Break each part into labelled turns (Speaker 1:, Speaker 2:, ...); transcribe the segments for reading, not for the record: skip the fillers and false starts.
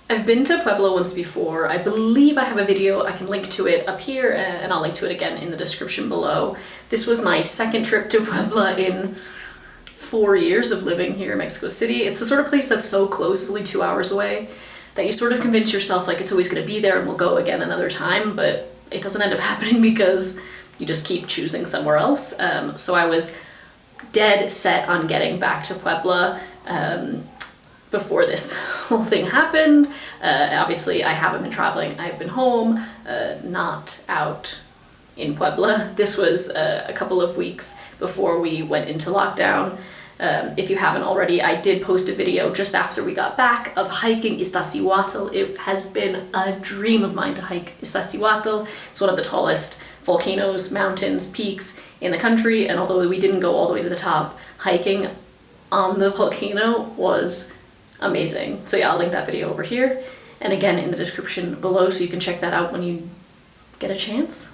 Speaker 1: I've been to Puebla once before. I believe I have a video, I can link to it up here, and I'll link to it again in the description below. This was my second trip to Puebla in 4 years of living here in Mexico City. It's the sort of place that's so close, it's only 2 hours away, that you sort of convince yourself like it's always going to be there and we'll go again another time, but it doesn't end up happening because you just keep choosing somewhere else. So I was dead set on getting back to Puebla before this whole thing happened. Obviously I haven't been traveling, I've been home, not out in Puebla. This was a couple of weeks before we went into lockdown. If you haven't already, I did post a video just after we got back of hiking Iztaccíhuatl. It has been a dream of mine to hike Iztaccíhuatl. It's one of the tallest volcanoes, mountains, peaks in the country, and although we didn't go all the way to the top, hiking on the volcano was amazing. So yeah, I'll link that video over here, and again in the description below so you can check that out when you get a chance.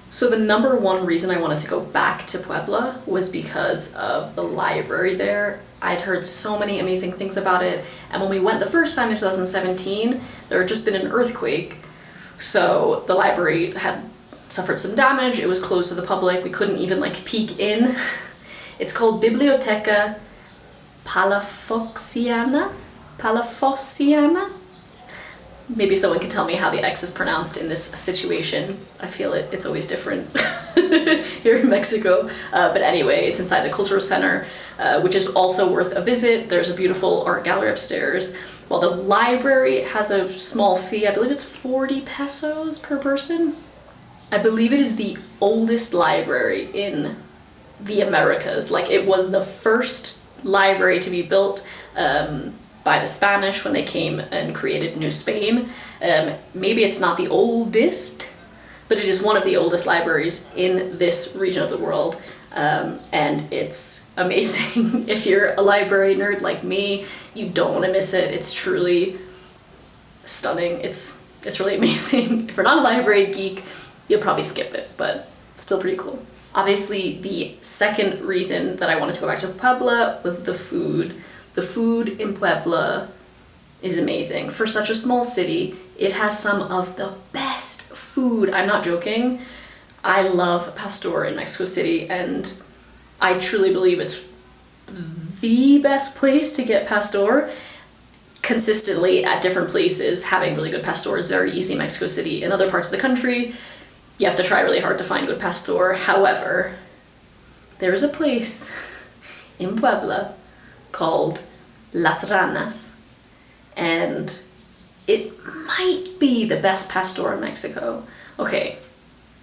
Speaker 1: So the number one reason I wanted to go back to Puebla was because of the library there. I'd heard so many amazing things about it, and when we went the first time in 2017, there had just been an earthquake, so the library had suffered some damage, it was closed to the public, we couldn't even like peek in. It's called Biblioteca Palafoxiana? Maybe someone can tell me how the X is pronounced in this situation. I feel it's always different here in Mexico. But anyway, it's inside the cultural center, which is also worth a visit. There's a beautiful art gallery upstairs. While the library has a small fee, I believe it's 40 pesos per person. I believe it is the oldest library in the Americas. Like, it was the first library to be built by the Spanish when they came and created New Spain. Maybe it's not the oldest, but it is one of the oldest libraries in this region of the world, and it's amazing. If you're a library nerd like me, you don't want to miss it. It's truly stunning. It's really amazing. If you're not a library geek, you'll probably skip it, but it's still pretty cool. Obviously, the second reason that I wanted to go back to Puebla was the food. The food in Puebla is amazing. For such a small city, it has some of the best food. I'm not joking. I love pastor in Mexico City, and I truly believe it's the best place to get pastor. Consistently at different places, having really good pastor is very easy in Mexico City. In other parts of the country, you have to try really hard to find good pastor. However, there is a place in Puebla called Las Ranas, and it might be the best pastor in Mexico. Okay,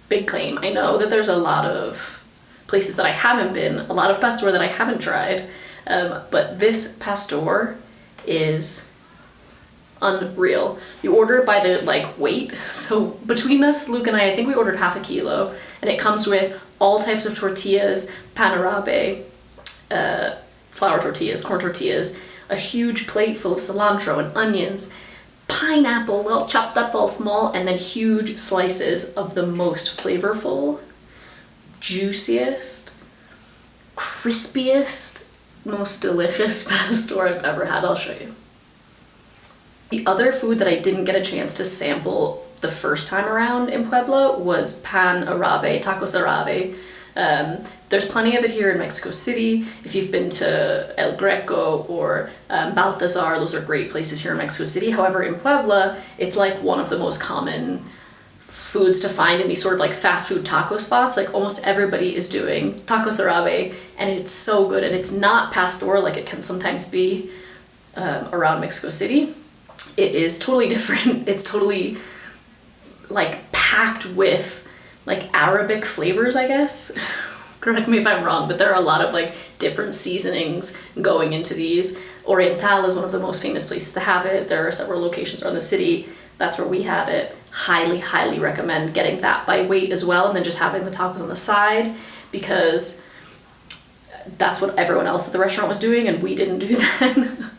Speaker 1: big claim. I know that there's a lot of places that I haven't been, a lot of pastor that I haven't tried, but this pastor is unreal. You order it by the weight. So between us, Luke and I think we ordered half a kilo, and it comes with all types of tortillas, Panarab, flour tortillas, corn tortillas, a huge plate full of cilantro and onions, pineapple, all chopped up all small, and then huge slices of the most flavorful, juiciest, crispiest, most delicious pastor I've ever had. I'll show you. The other food that I didn't get a chance to sample the first time around in Puebla was pan arabe, tacos arabe. There's plenty of it here in Mexico City. If you've been to El Greco or Baltazar, those are great places here in Mexico City. However, in Puebla, it's like one of the most common foods to find in these sort of fast food taco spots. Like, almost everybody is doing tacos arabe, and it's so good. And it's not pastor like it can sometimes be around Mexico City. It is totally different. It's totally packed with Arabic flavors, I guess. Correct me if I'm wrong, but there are a lot of different seasonings going into these. Oriental is one of the most famous places to have it. There are several locations around the city. That's where we had it. Highly, highly recommend getting that by weight as well, and then just having the tacos on the side, because that's what everyone else at the restaurant was doing, and we didn't do that.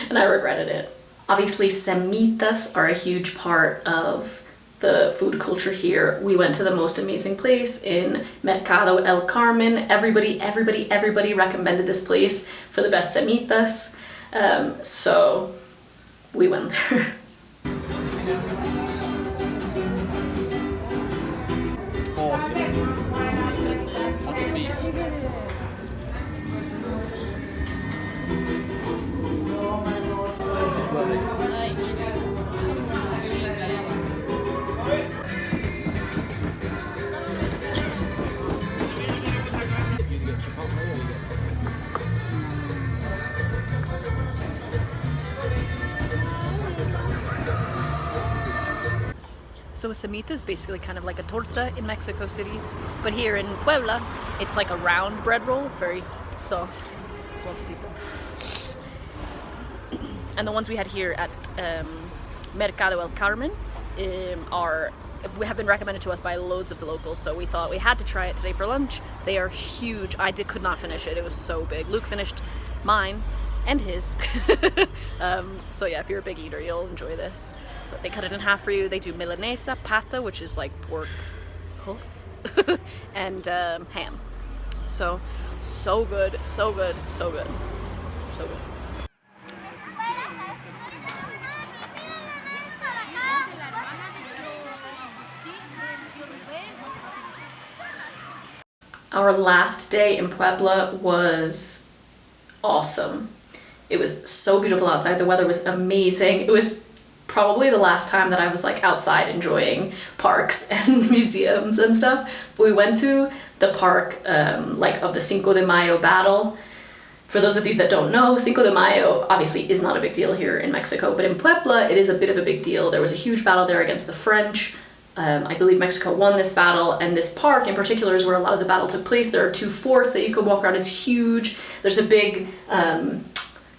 Speaker 1: And I regretted it. Obviously, semitas are a huge part of the food culture here. We went to the most amazing place in Mercado El Carmen. Everybody recommended this place for the best semitas. So we went there.
Speaker 2: Awesome. That's a beast.
Speaker 1: So a semita is basically kind of like a torta in Mexico City, but here in Puebla, it's like a round bread roll. It's very soft. It's lots of people. And the ones we had here at Mercado El Carmen have been recommended to us by loads of the locals, so we thought we had to try it today for lunch. They are huge. Could not finish it. It was so big. Luke finished mine and his. So yeah, if you're a big eater, you'll enjoy this. But they cut it in half for you. They do milanesa, pata, which is like pork hoof, and ham. So good, so good, so good, so good. Our last day in Puebla was awesome. It was so beautiful outside. The weather was amazing. It was probably the last time that I was like outside enjoying parks and museums and stuff. We went to the park like of the Cinco de Mayo battle. For those of you that don't know, Cinco de Mayo obviously is not a big deal here in Mexico, but in Puebla it is a bit of a big deal. There was a huge battle there against the French. I believe Mexico won this battle, and this park in particular is where a lot of the battle took place. There are 2 forts that you can walk around. It's huge. There's a big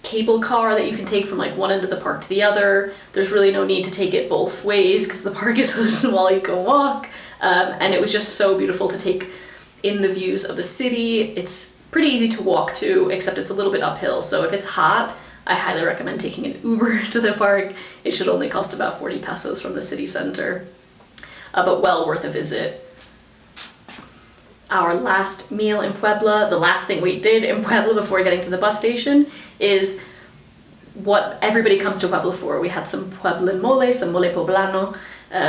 Speaker 1: cable car that you can take from like one end of the park to the other. There's really no need to take it both ways because the park is so small you can walk. And it was just so beautiful to take in the views of the city. It's pretty easy to walk to, except it's a little bit uphill. So if it's hot, I highly recommend taking an Uber to the park. It should only cost about 40 pesos from the city center. But well worth a visit. Our last meal in Puebla, the last thing we did in Puebla before getting to the bus station, is what everybody comes to Puebla for. We had some Pueblan mole, some mole poblano.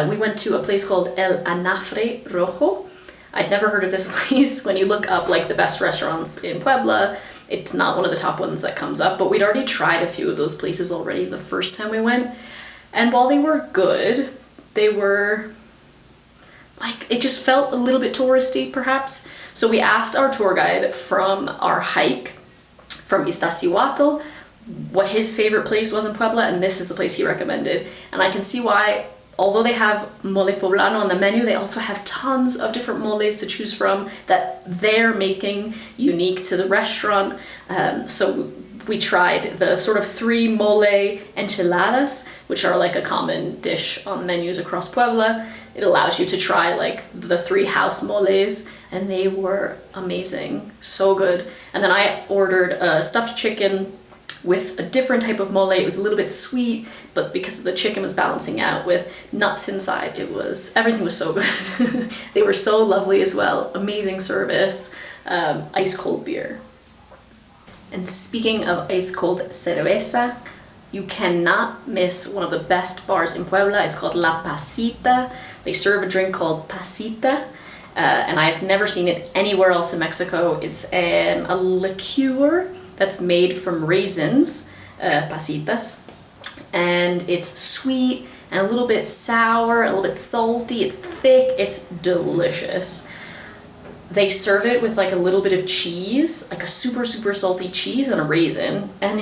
Speaker 1: We went to a place called El Anopheles Rojo. I'd never heard of this place. When you look up like the best restaurants in Puebla, it's not one of the top ones that comes up, but we'd already tried a few of those places already the first time we went. And while they were good, they were like, it just felt a little bit touristy, perhaps. So we asked our tour guide from our hike from Iztaccíhuatl what his favorite place was in Puebla, and this is the place he recommended. And I can see why. Although they have mole poblano on the menu, they also have tons of different moles to choose from that they're making unique to the restaurant. So we tried the sort of 3 mole enchiladas, which are like a common dish on menus across Puebla. It allows you to try like the 3 house moles, and they were amazing, so good. And then I ordered a stuffed chicken with a different type of mole. It was a little bit sweet, but because the chicken was balancing out with nuts inside, everything was so good. They were so lovely as well. Amazing service. Ice cold beer. And speaking of ice cold cerveza, you cannot miss one of the best bars in Puebla. It's called La Pacita. They serve a drink called Pacita, and I've never seen it anywhere else in Mexico. It's a liqueur that's made from raisins, pasitas, and it's sweet and a little bit sour, a little bit salty. It's thick, it's delicious. They serve it with like a little bit of cheese, like a super, super salty cheese and a raisin, and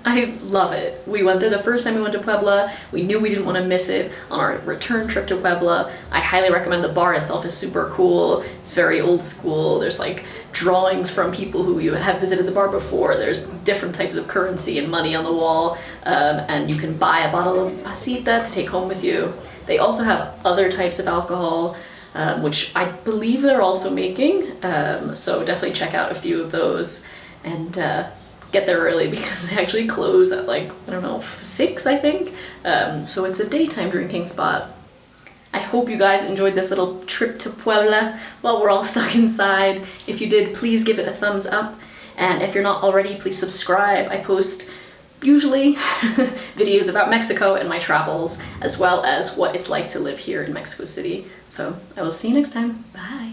Speaker 1: I love it. We went there the first time we went to Puebla. We knew we didn't want to miss it on our return trip to Puebla. I highly recommend. The bar itself is super cool. It's very old school. There's like drawings from people who you have visited the bar before. There's different types of currency and money on the wall, and you can buy a bottle of pasita to take home with you. They also have other types of alcohol, which I believe they're also making, so definitely check out a few of those and get there early because they actually close at like, I don't know, 6 I think, so it's a daytime drinking spot. I hope you guys enjoyed this little trip to Puebla while we're all stuck inside. If you did, please give it a thumbs up, and if you're not already, please subscribe. I post usually videos about Mexico and my travels, as well as what it's like to live here in Mexico City. So I will see you next time. Bye.